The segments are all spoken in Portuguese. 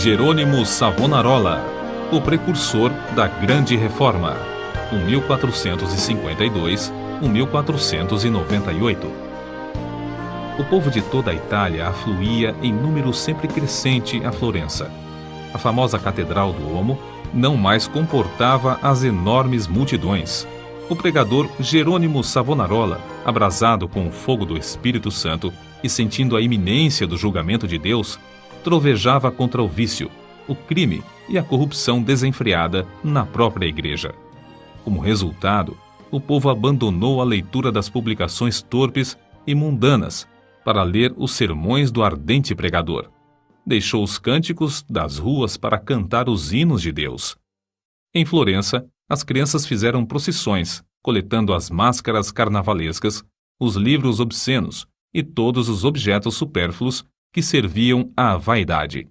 Jerônimo Savonarola, o precursor da Grande Reforma, 1452-1498. O povo de toda a Itália afluía em número sempre crescente a Florença. A famosa Catedral do Duomo não mais comportava as enormes multidões. O pregador Jerônimo Savonarola, abrasado com o fogo do Espírito Santo e sentindo a iminência do julgamento de Deus, trovejava contra o vício, o crime e a corrupção desenfreada na própria igreja. Como resultado, o povo abandonou a leitura das publicações torpes e mundanas para ler os sermões do ardente pregador. Deixou os cânticos das ruas para cantar os hinos de Deus. Em Florença, as crianças fizeram procissões, coletando as máscaras carnavalescas, os livros obscenos e todos os objetos supérfluos que serviam à vaidade.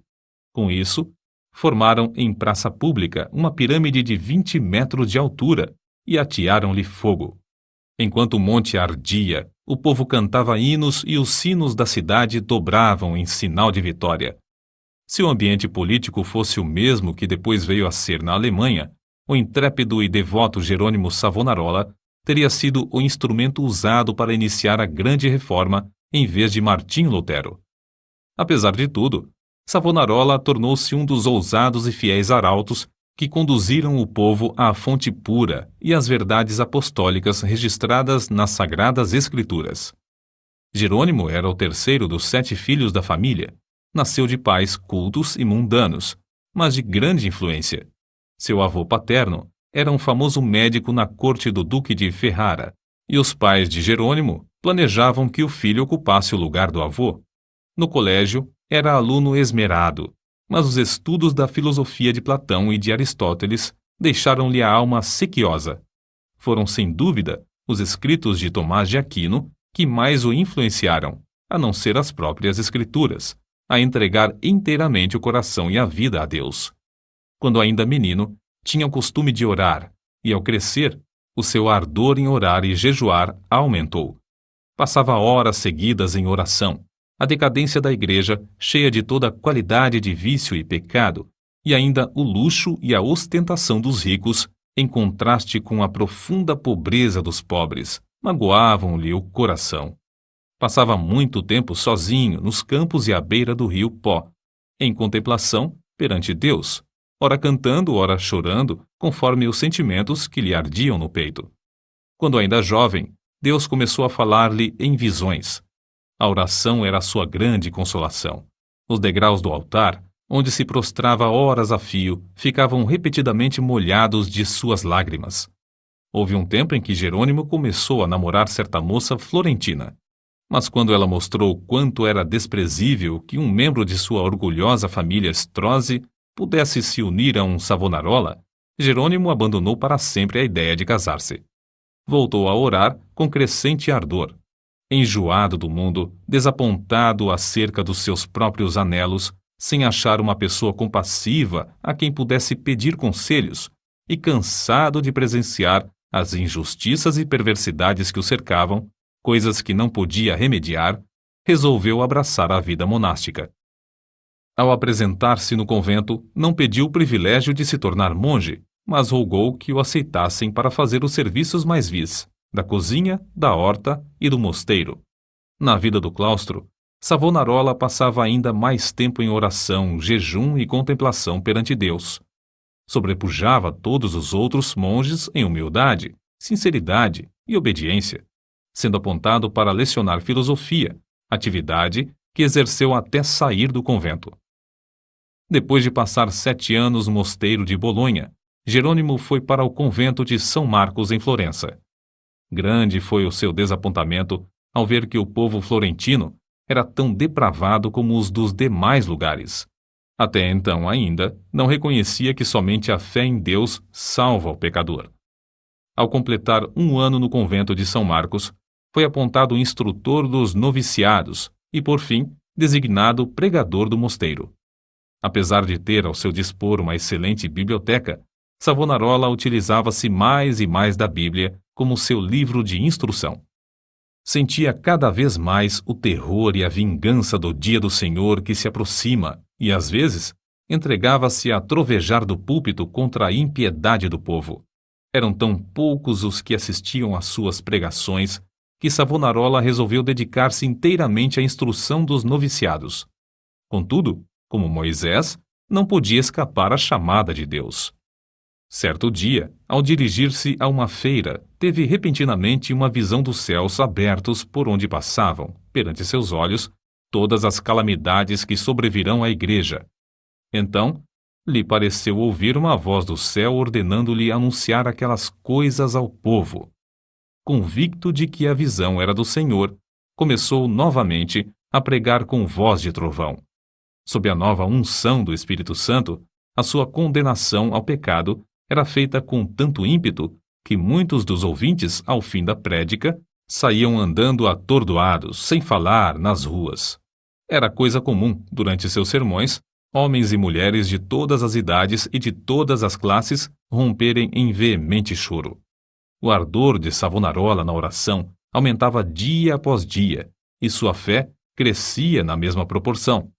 Com isso, formaram em praça pública uma pirâmide de 20 metros de altura e atearam-lhe fogo. Enquanto o monte ardia, o povo cantava hinos e os sinos da cidade dobravam em sinal de vitória. Se o ambiente político fosse o mesmo que depois veio a ser na Alemanha, o intrépido e devoto Jerônimo Savonarola teria sido o instrumento usado para iniciar a Grande Reforma em vez de Martinho Lutero. Apesar de tudo, Savonarola tornou-se um dos ousados e fiéis arautos que conduziram o povo à fonte pura e às verdades apostólicas registradas nas Sagradas Escrituras. Jerônimo era o terceiro dos 7 filhos da família. Nasceu de pais cultos e mundanos, mas de grande influência. Seu avô paterno era um famoso médico na corte do Duque de Ferrara, e os pais de Jerônimo planejavam que o filho ocupasse o lugar do avô. No colégio, era aluno esmerado, mas os estudos da filosofia de Platão e de Aristóteles deixaram-lhe a alma sequiosa. Foram, sem dúvida, os escritos de Tomás de Aquino que mais o influenciaram, a não ser as próprias escrituras, a entregar inteiramente o coração e a vida a Deus. Quando ainda menino, tinha o costume de orar, e ao crescer, o seu ardor em orar e jejuar aumentou. Passava horas seguidas em oração. A decadência da igreja, cheia de toda qualidade de vício e pecado, e ainda o luxo e a ostentação dos ricos, em contraste com a profunda pobreza dos pobres, magoavam-lhe o coração. Passava muito tempo sozinho nos campos e à beira do rio Pó, em contemplação perante Deus, ora cantando, ora chorando, conforme os sentimentos que lhe ardiam no peito. Quando ainda jovem, Deus começou a falar-lhe em visões. A oração era a sua grande consolação. Os degraus do altar, onde se prostrava horas a fio, ficavam repetidamente molhados de suas lágrimas. Houve um tempo em que Jerônimo começou a namorar certa moça florentina. Mas quando ela mostrou quanto era desprezível que um membro de sua orgulhosa família Strozzi pudesse se unir a um Savonarola, Jerônimo abandonou para sempre a ideia de casar-se. Voltou a orar com crescente ardor. Enjoado do mundo, desapontado acerca dos seus próprios anelos, sem achar uma pessoa compassiva a quem pudesse pedir conselhos, e cansado de presenciar as injustiças e perversidades que o cercavam, coisas que não podia remediar, resolveu abraçar a vida monástica. Ao apresentar-se no convento, não pediu o privilégio de se tornar monge, mas rogou que o aceitassem para fazer os serviços mais vis, da cozinha, da horta e do mosteiro. Na vida do claustro, Savonarola passava ainda mais tempo em oração, jejum e contemplação perante Deus. Sobrepujava todos os outros monges em humildade, sinceridade e obediência, sendo apontado para lecionar filosofia, atividade que exerceu até sair do convento. Depois de passar 7 anos no mosteiro de Bolonha, Jerônimo foi para o convento de São Marcos em Florença. Grande foi o seu desapontamento ao ver que o povo florentino era tão depravado como os dos demais lugares. Até então ainda não reconhecia que somente a fé em Deus salva o pecador. Ao completar 1 ano no convento de São Marcos, foi apontado instrutor dos noviciados e, por fim, designado pregador do mosteiro. Apesar de ter ao seu dispor uma excelente biblioteca, Savonarola utilizava-se mais e mais da Bíblia como seu livro de instrução. Sentia cada vez mais o terror e a vingança do dia do Senhor que se aproxima e, às vezes, entregava-se a trovejar do púlpito contra a impiedade do povo. Eram tão poucos os que assistiam às suas pregações que Savonarola resolveu dedicar-se inteiramente à instrução dos noviciados. Contudo, como Moisés, não podia escapar à chamada de Deus. Certo dia, ao dirigir-se a uma feira, teve repentinamente uma visão dos céus abertos por onde passavam, perante seus olhos, todas as calamidades que sobrevirão à igreja. Então, lhe pareceu ouvir uma voz do céu ordenando-lhe anunciar aquelas coisas ao povo. Convicto de que a visão era do Senhor, começou novamente a pregar com voz de trovão. Sob a nova unção do Espírito Santo, a sua condenação ao pecado era feita com tanto ímpeto que muitos dos ouvintes, ao fim da prédica, saíam andando atordoados, sem falar, nas ruas. Era coisa comum, durante seus sermões, homens e mulheres de todas as idades e de todas as classes romperem em veemente choro. O ardor de Savonarola na oração aumentava dia após dia, e sua fé crescia na mesma proporção.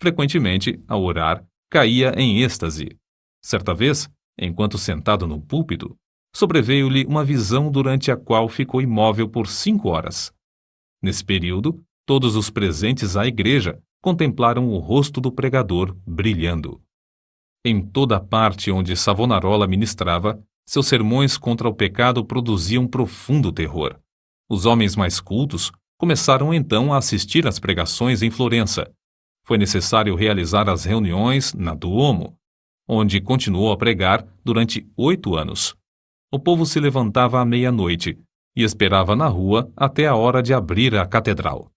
Frequentemente, ao orar, caía em êxtase. Certa vez, enquanto sentado no púlpito, sobreveio-lhe uma visão durante a qual ficou imóvel por 5 horas. Nesse período, todos os presentes à igreja contemplaram o rosto do pregador brilhando. Em toda a parte onde Savonarola ministrava, seus sermões contra o pecado produziam profundo terror. Os homens mais cultos começaram então a assistir às pregações em Florença. Foi necessário realizar as reuniões na Duomo, onde continuou a pregar durante 8 anos. O povo se levantava à meia-noite e esperava na rua até a hora de abrir a catedral.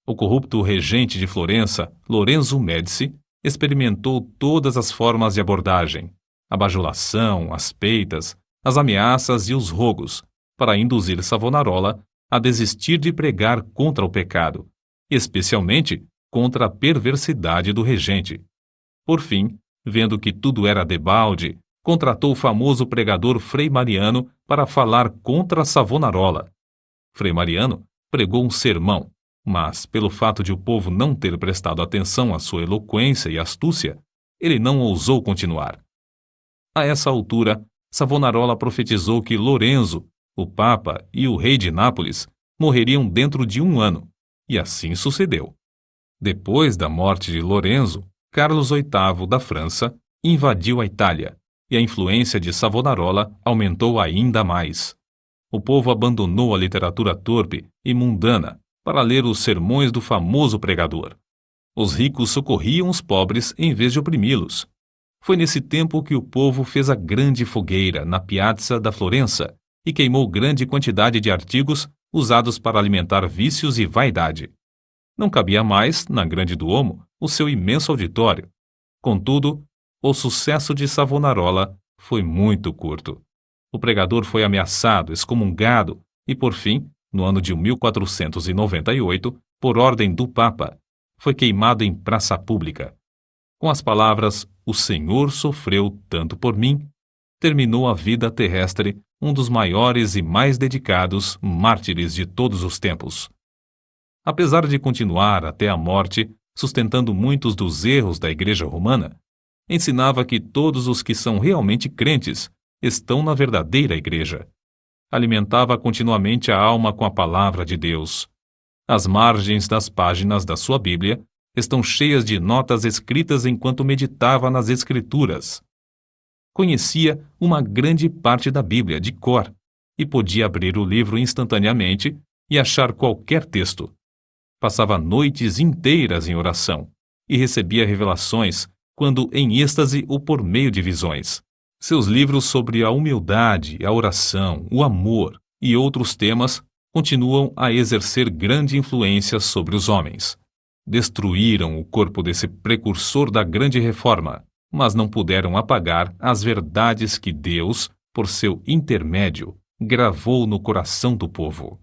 O corrupto regente de Florença, Lorenzo Médici, experimentou todas as formas de abordagem, a bajulação, as peitas, as ameaças e os rogos, para induzir Savonarola a desistir de pregar contra o pecado, especialmente contra a perversidade do regente. Por fim, vendo que tudo era debalde, contratou o famoso pregador Frei Mariano para falar contra Savonarola. Frei Mariano pregou um sermão, mas, pelo fato de o povo não ter prestado atenção à sua eloquência e astúcia, ele não ousou continuar. A essa altura, Savonarola profetizou que Lorenzo, o Papa e o rei de Nápoles morreriam dentro de 1 ano, e assim sucedeu. Depois da morte de Lorenzo, Carlos VIII da França invadiu a Itália, e a influência de Savonarola aumentou ainda mais. O povo abandonou a literatura torpe e mundana para ler os sermões do famoso pregador. Os ricos socorriam os pobres em vez de oprimi-los. Foi nesse tempo que o povo fez a grande fogueira na Piazza da Florença e queimou grande quantidade de artigos usados para alimentar vícios e vaidade. Não cabia mais, na Grande Duomo, o seu imenso auditório. Contudo, o sucesso de Savonarola foi muito curto. O pregador foi ameaçado, excomungado e, por fim, no ano de 1498, por ordem do Papa, foi queimado em praça pública. Com as palavras "O Senhor sofreu tanto por mim", terminou a vida terrestre um dos maiores e mais dedicados mártires de todos os tempos. Apesar de continuar até a morte, sustentando muitos dos erros da Igreja Romana, ensinava que todos os que são realmente crentes estão na verdadeira Igreja. Alimentava continuamente a alma com a palavra de Deus. As margens das páginas da sua Bíblia estão cheias de notas escritas enquanto meditava nas Escrituras. Conhecia uma grande parte da Bíblia de cor e podia abrir o livro instantaneamente e achar qualquer texto. Passava noites inteiras em oração e recebia revelações, quando em êxtase ou por meio de visões. Seus livros sobre a humildade, a oração, o amor e outros temas continuam a exercer grande influência sobre os homens. Destruíram o corpo desse precursor da grande reforma, mas não puderam apagar as verdades que Deus, por seu intermédio, gravou no coração do povo.